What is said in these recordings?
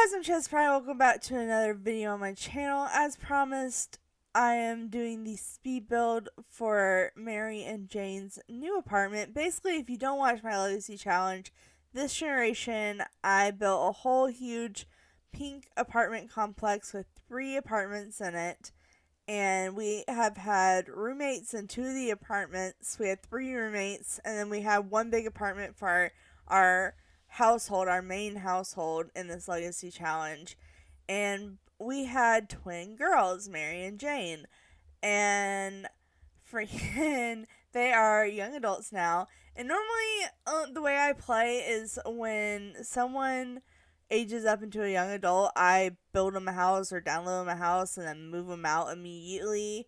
guys, I'm ChezPride. Welcome back to another video on my channel. As promised, I am doing the speed build for Mary and Jane's new apartment. Basically, if you don't watch my Legacy Challenge, this generation, I built a whole huge pink apartment complex with 3 apartments in it. And we have had roommates in 2 of the apartments. We had 3 roommates, and then we had one big apartment for our household, our main household in this Legacy Challenge. And we had twin girls, Mary and Jane. And freaking, they are young adults now. And normally, the way I play is when someone ages up into a young adult, I build them a house or download them a house and then move them out immediately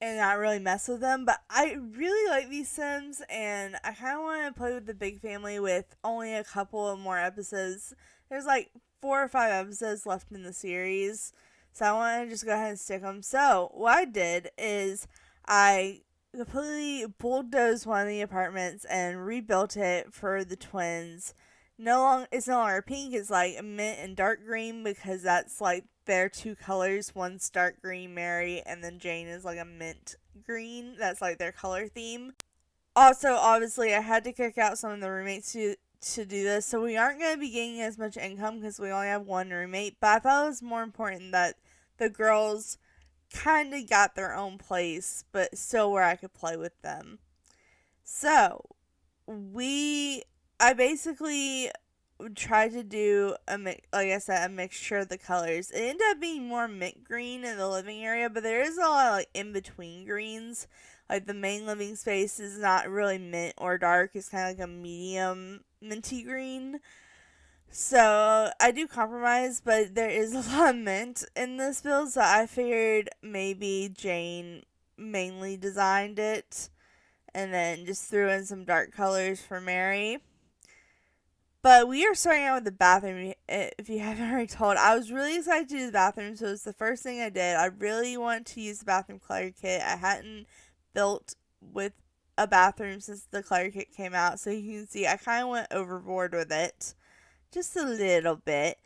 and not really mess with them. But I really like these Sims, and I kind of want to play with the big family with only a couple of more episodes. There's like 4 or 5 episodes left in the series, so I want to just go ahead and stick them. So what I did is I completely bulldozed one of the apartments and rebuilt it for the twins. It's no longer pink. It's like mint and dark green because that's like their 2 colors. One's dark green, Mary, and then Jane is like a mint green. That's like their color theme. Also, obviously, I had to kick out some of the roommates to do this, so we aren't going to be getting as much income because we only have one roommate. But I thought it was more important that the girls kind of got their own place, but still where I could play with them. So I basically tried to do like I said, a mixture of the colors. It ended up being more mint green in the living area, but there is a lot of like in between greens. Like the main living space is not really mint or dark; it's kind of like a medium minty green. So I do compromise, but there is a lot of mint in this build, so I figured maybe Jane mainly designed it and then just threw in some dark colors for Mary. But we are starting out with the bathroom. If you haven't already told, I was really excited to do the bathroom, so it's the first thing I did. I really wanted to use the bathroom clutter kit. I hadn't built with a bathroom since the clutter kit came out, so you can see I kind of went overboard with it. Just a little bit.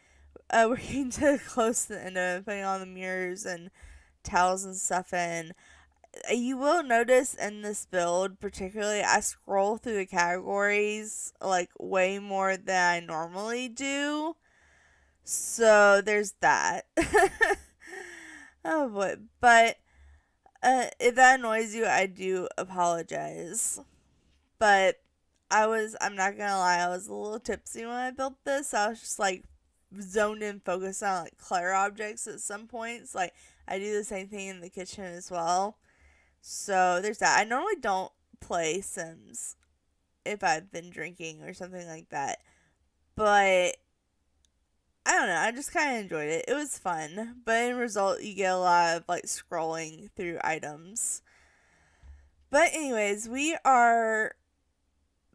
We're getting to close to the end of it, putting on the mirrors and towels and stuff in. You will notice in this build, particularly, I scroll through the categories like way more than I normally do. So there's that. Oh boy. But if that annoys you, I do apologize. But I'm not gonna lie, I was a little tipsy when I built this. I was just like zoned in, focused on like clutter objects at some points. Like I do the same thing in the kitchen as well. So there's that. I normally don't play Sims if I've been drinking or something like that. But I don't know, I just kind of enjoyed it. It was fun. But in result, you get a lot of like scrolling through items. But anyways, we are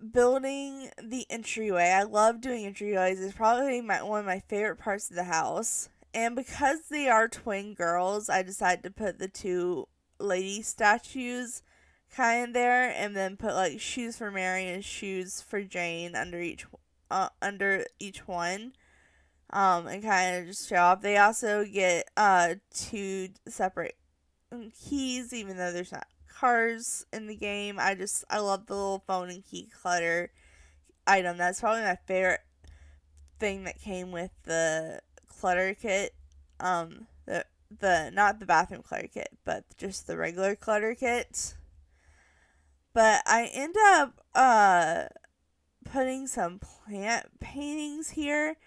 building the entryway. I love doing entryways. It's probably one of my favorite parts of the house. And because they are twin girls, I decided to put the 2 lady statues kind of there, and then put like shoes for Mary and shoes for Jane under each one, and kind of just show off. They also get 2 separate keys, even though there's not cars in the game. I love the little phone and key clutter item. That's probably my favorite thing that came with the clutter kit. The not the bathroom clutter kit, but just the regular clutter kit. But I end up putting some plant paintings here,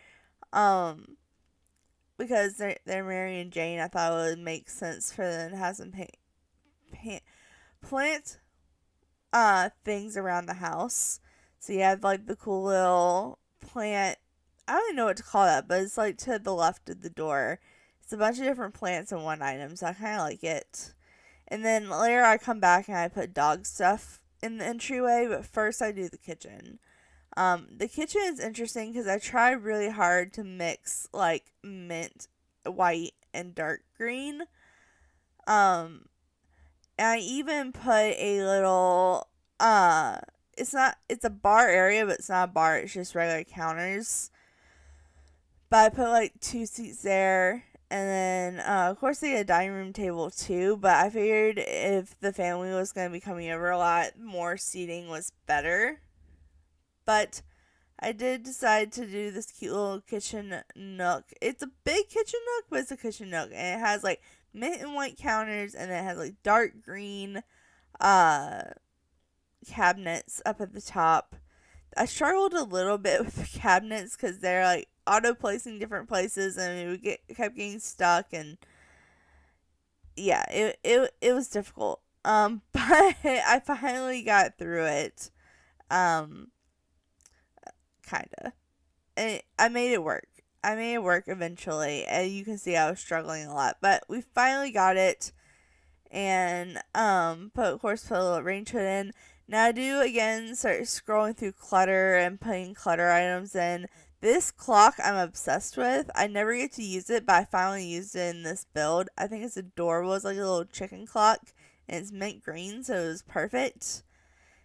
because they're Mary and Jane. I thought it would make sense for them to have some plant things around the house. So you have like the cool little plant. I don't even know what to call that, but it's like to the left of the door. It's a bunch of different plants in one item, so I kind of like it. And then later I come back and I put dog stuff in the entryway, but first I do the kitchen. The kitchen is interesting because I tried really hard to mix like mint, white, and dark green. And I even put a little, it's a bar area, but it's not a bar, it's just regular counters But I put like 2 seats there. And then, of course, they had a dining room table too. But I figured if the family was going to be coming over a lot, more seating was better. But I did decide to do this cute little kitchen nook. It's a big kitchen nook, but it's a kitchen nook. And it has like mint and white counters. And it has like dark green uh, cabinets up at the top. I struggled a little bit with the cabinets because they're like auto placing different places, and it would kept getting stuck, and yeah, it was difficult. But I finally got through it. Um, kinda. And I made it work. I made it work eventually, and you can see I was struggling a lot, but we finally got it. And of course put a little range hood in. Now I do again start scrolling through clutter and putting clutter items in. This clock I'm obsessed with. I never get to use it, but I finally used it in this build. I think it's adorable. It's like a little chicken clock, and it's mint green, so it was perfect.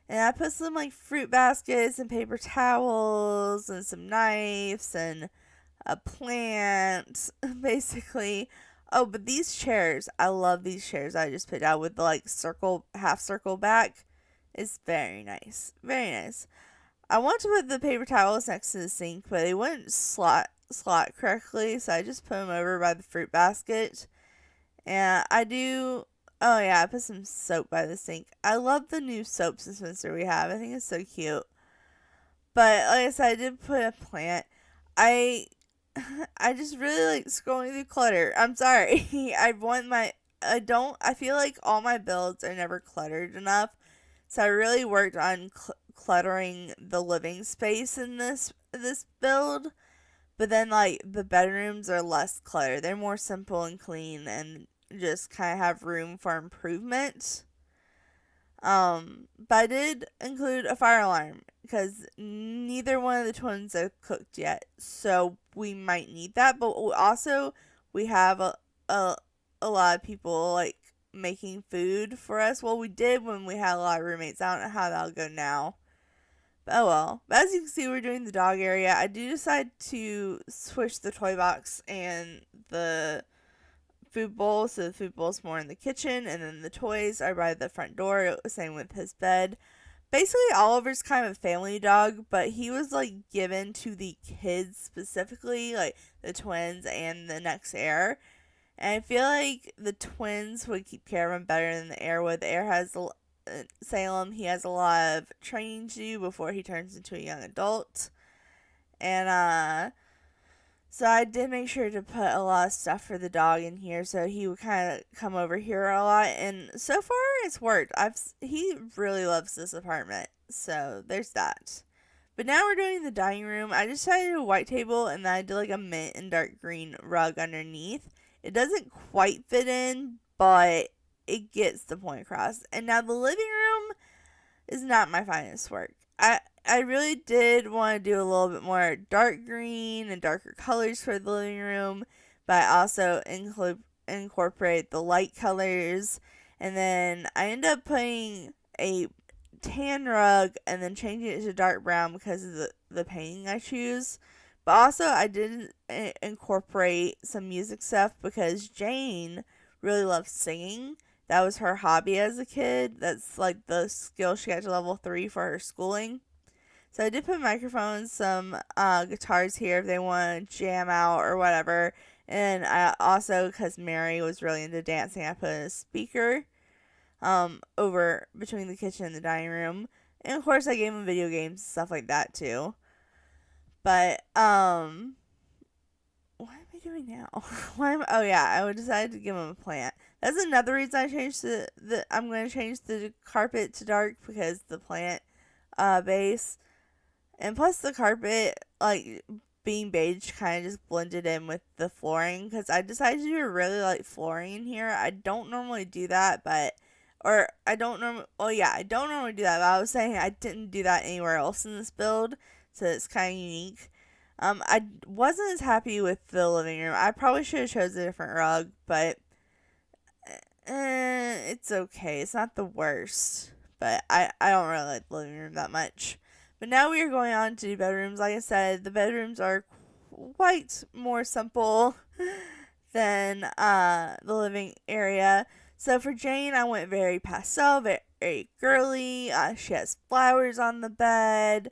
And I put some like fruit baskets and paper towels and some knives and a plant, basically. Oh, but these chairs, I love these chairs I just picked out with the like half circle back. It's very nice. Very nice. I want to put the paper towels next to the sink, but they wouldn't slot correctly, so I just put them over by the fruit basket. And I do. Oh yeah, I put some soap by the sink. I love the new soap dispenser we have. I think it's so cute. But like I said, I did put a plant. I I just really like scrolling through clutter. I'm sorry. I feel like all my builds are never cluttered enough. So I really worked on cluttering the living space in this build. But then like the bedrooms are less cluttered. They're more simple and clean and just kind of have room for improvement. But I did include a fire alarm because neither one of the twins are cooked yet, so we might need that. But also, we have a lot of people like making food for us. Well, we did when we had a lot of roommates. I don't know how that'll go now. But oh well. But as you can see, we're doing the dog area. I do decide to switch the toy box and the food bowl, so the food bowl's more in the kitchen, and then the toys are by the front door. Same with his bed. Basically, Oliver's kind of a family dog, but he was like given to the kids specifically, like the twins and the next heir. And I feel like the twins would keep care of him better than the heir would. The heir has Salem. He has a lot of training to do before he turns into a young adult, and so I did make sure to put a lot of stuff for the dog in here, so he would kind of come over here a lot. And so far, it's worked. He really loves this apartment, so there's that. But now we're doing the dining room. I just decided to do a white table, and then I did like a mint and dark green rug underneath. It doesn't quite fit in, but it gets the point across. And now the living room is not my finest work. I really did want to do a little bit more dark green and darker colors for the living room, but I also incorporate the light colors. And then I end up putting a tan rug and then changing it to dark brown because of the painting I choose. But also, I did incorporate some music stuff because Jane really loves singing. That was her hobby as a kid. That's like the skill she got to level 3 for her schooling. So I did put microphones, some guitars here if they want to jam out or whatever. And I also, because Mary was really into dancing, I put a speaker over between the kitchen and the dining room. And of course, I gave him video games, stuff like that too. But what am I doing now? Oh yeah, I would decide to give him a plant. That's another reason I changed I'm going to change the carpet to dark because the plant base. And plus the carpet, like, being beige kind of just blended in with the flooring. Because I decided to do a really light flooring in here. I don't normally do that, but... Or, I don't normally... Oh, yeah, I don't normally do that. But I was saying I didn't do that anywhere else in this build. So it's kind of unique. I wasn't as happy with the living room. I probably should have chosen a different rug. But... it's okay. It's not the worst. But I don't really like the living room that much. But now we are going on to bedrooms. Like I said, the bedrooms are quite more simple than the living area. So for Jane, I went very pastel, very girly. She has flowers on the bed.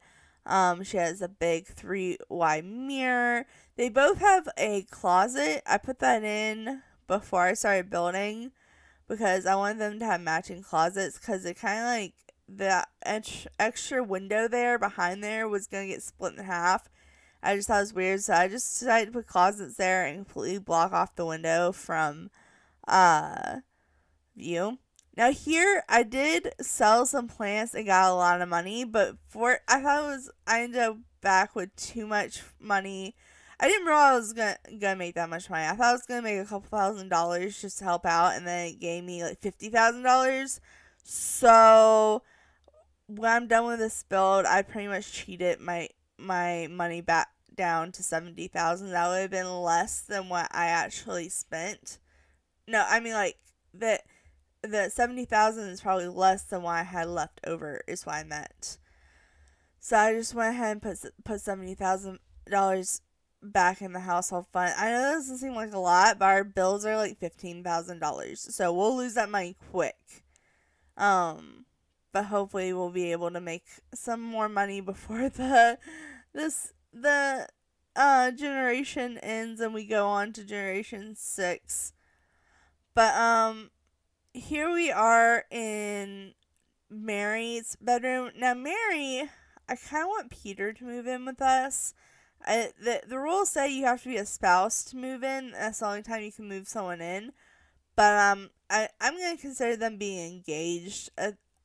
She has a big 3Y mirror. They both have a closet. I put that in before I started building because I wanted them to have matching closets because it kind of like the extra window there behind there was going to get split in half. I just thought it was weird, so I just decided to put closets there and completely block off the window from uh view. Now here I did sell some plants and got a lot of money, but I ended up back with too much money. I didn't realize I was gonna make that much money. I thought I was gonna make a couple $1,000s just to help out, and then it gave me like $50,000. So when I'm done with this build, I pretty much cheated my money back down to 70,000. That would have been less than what I actually spent. No, I mean like the 70,000 is probably less than what I had left over. Is what I meant. So I just went ahead and put $70,000 back in the household fund. I know this doesn't seem like a lot, but our bills are like $15,000, so we'll lose that money quick. But hopefully we'll be able to make some more money before the generation ends and we go on to generation 6. But here we are in Mary's bedroom. Now Mary, I kind of want Peter to move in with us. The rules say you have to be a spouse to move in. That's the only time you can move someone in. But I'm gonna consider them being engaged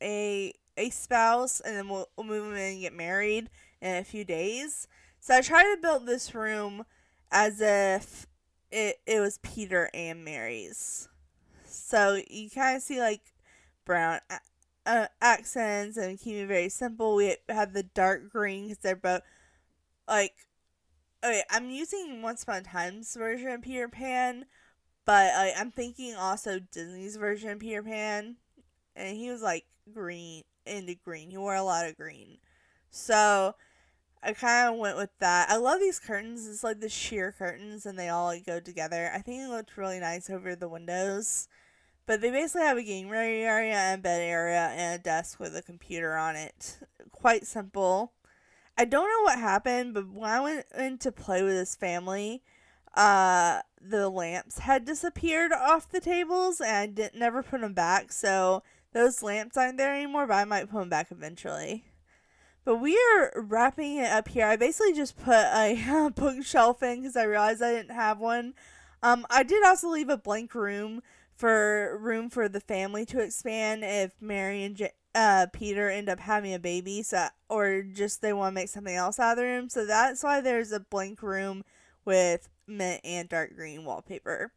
a spouse, and then we'll move them in and get married in a few days. So I tried to build this room as if it was Peter and Mary's. So you kind of see like brown accents and keep it very simple. We have the dark green because they're both like. Okay, I'm using Once Upon a Time's version of Peter Pan, but I'm thinking also Disney's version of Peter Pan, and he was like green, into green. He wore a lot of green, so I kind of went with that. I love these curtains. It's like the sheer curtains, and they all like go together. I think it looked really nice over the windows. But they basically have a game area and a bed area and a desk with a computer on it. Quite simple. I don't know what happened, but when I went in to play with this family, the lamps had disappeared off the tables, and I never put them back. So those lamps aren't there anymore, but I might put them back eventually. But we are wrapping it up here. I basically just put a bookshelf in because I realized I didn't have one. I did also leave a blank room for the family to expand if Mary and Peter end up having a baby, or just they want to make something else out of the room. So that's why there's a blank room with mint and dark green wallpaper.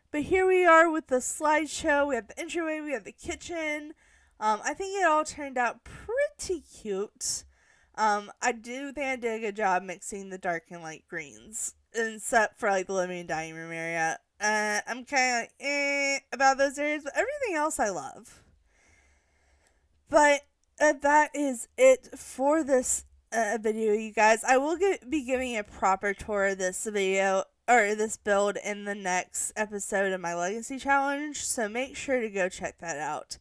But here we are with the slideshow. We have the entryway, we have the kitchen. I think it all turned out pretty cute. I do think I did a good job mixing the dark and light greens, except for like the living and dining room area. I'm kind of like about those areas, but everything else I love. But that is it for this video, you guys. I will be giving a proper tour of this video or this build in the next episode of my Legacy Challenge, so make sure to go check that out.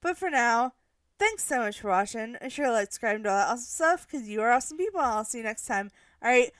But for now, thanks so much for watching. And sure to like, subscribe, to all that awesome stuff because you are awesome people. And I'll see you next time. Alright,